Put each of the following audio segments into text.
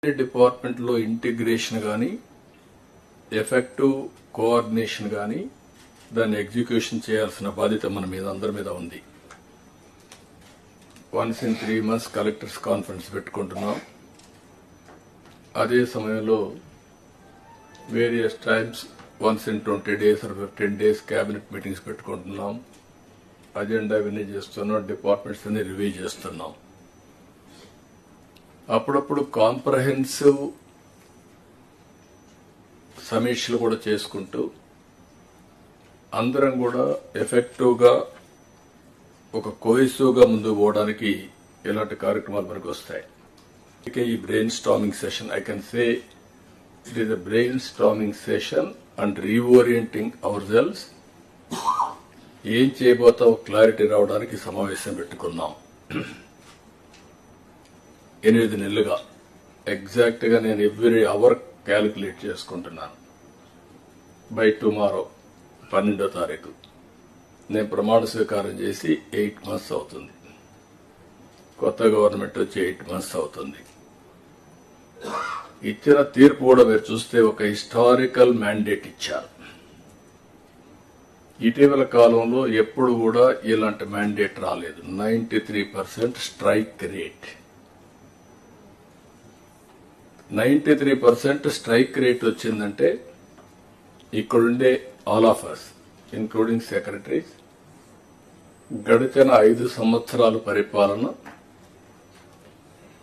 Department లో integration గాని effective coordination గాని దాన్ని ఎగ్జిక్యూషన్ చేయాల్సిన బాధ్యత మన మీద అందరి మీద ఉంది. Once in 3 months collectors conference పెట్టుకుంటున్నాం. అదే సమయంలో various times once in 20 days or 15 days cabinet meetings పెట్టుకుంటున్నాం. అజెండా విని చేస్తున్నాం, డిపార్ట్మెంట్స్ అన్ని రివ్యూ చేస్తున్నాం. అప్పుడప్పుడు కాంప్రహెన్సివ్ సమీక్షలు కూడా చేసుకుంటూ అందరం కూడా ఎఫెక్టివ్ గా ఒక కోహెసివ్ గా ముందుకు పోవడానికి ఇలాంటి కార్యక్రమాలు మనకు వస్తాయి. ఈ brain storming session I can say it is a brain storming session and reorienting hour cells. ఏం చేయబోతావు క్లారిటీ రావడానికి సమావేశం పెట్టుకున్నాం. 8 నెలలుగా ఎగ్జాక్ట్ గా నేను ఎవ్రీ అవర్ క్యాలిక్యులేట్ చేసుకుంటున్నాను. బై టుమారో 12వ తారీఖు నేను ప్రమాణ స్వీకారం చేసి 8 months అవుతుంది. కొత్త గవర్నమెంట్ వచ్చి 8 months అవుతుంది. ఇచ్చిన తీర్పు కూడా మీరు చూస్తే ఒక హిస్టారికల్ మ్యాండేట్ ఇచ్చారు. ఇటీవల కాలంలో ఎప్పుడు కూడా ఇలాంటి మ్యాండేట్ రాలేదు. 93% స్ట్రైక్ రేట్. 93% స్ట్రైక్ రేట్ వచ్చిందంటే ఇక్కడుండే all of us including secretaries గడిచిన 5 సంవత్సరాల పరిపాలన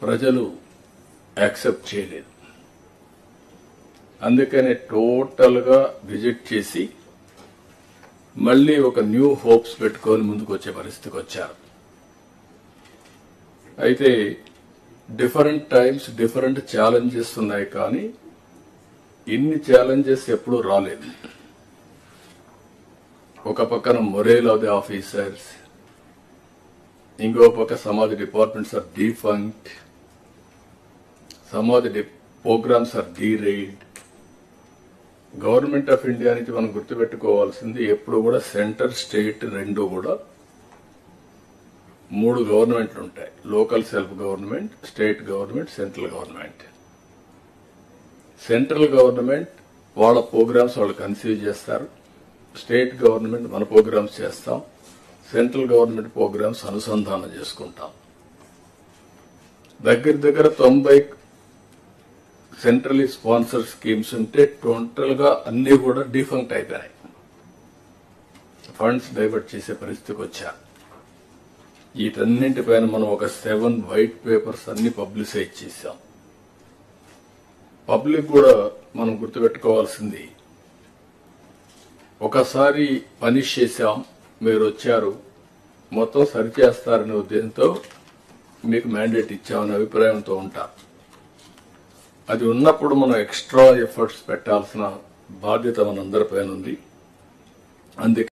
ప్రజలు యాక్సెప్ట్ చేయలేదు. అందుకనే టోటల్ గా రిజెక్ట్ చేసి మళ్లీ ఒక న్యూ హోప్స్ పెట్టుకొని ముందుకు వచ్చే పరిస్థితికి వచ్చారు. అయితే డిఫరెంట్ టైమ్స్ డిఫరెంట్ ఛాలెంజెస్ ఉన్నాయి, కానీ ఇన్ని ఛాలెంజెస్ ఎప్పుడూ రాలేదు. ఒక పక్కన మొరేల్ ఆఫ్ ది ఆఫీసర్స్, ఇంకో పక్క some of the departments are defunct, some of the programmes are deride. Government of India నుంచి మనం గుర్తుపెట్టుకోవాల్సింది ఎప్పుడు కూడా సెంటర్ స్టేట్ రెండు కూడా 3 గవర్నమెంట్లు ఉంటాయి. Local self government, state government, central government. Central government వాళ్ళ ప్రోగ్రామ్స్ వాళ్ళు కన్సీవ్ చేస్తారు. స్టేట్ గవర్నమెంట్ మన ప్రోగ్రామ్స్ చేస్తాం. సెంట్రల్ గవర్నమెంట్ ప్రోగ్రామ్స్ అనుసంధానం చేసుకుంటాం. దగ్గర 90 సెంట్రలీ స్పాన్సర్ స్కీమ్స్ ఉంటే టోటల్ గా అన్ని కూడా డిఫంక్ట్ అయిపోయాయి. ఫండ్స్ డైవర్ట్ చేసే పరిస్థితికి వచ్చారు. వీటన్నింటిపైన మనం ఒక 7 వైట్ పేపర్స్ అన్ని పబ్లిసైజ్ చేశాం. పబ్లిక్ కూడా మనం గుర్తుపెట్టుకోవాల్సింది, ఒకసారి పనిష్ చేశాం, మీరు వచ్చారు, మొత్తం సరిచేస్తారనే ఉద్దేశంతో మీకు మ్యాండేట్ ఇచ్చామనే అభిప్రాయంతో ఉంటారు. అది ఉన్నప్పుడు మనం ఎక్స్ట్రా ఎఫర్ట్స్ పెట్టాల్సిన బాధ్యత మనందరిపైన ఉంది. అందుకే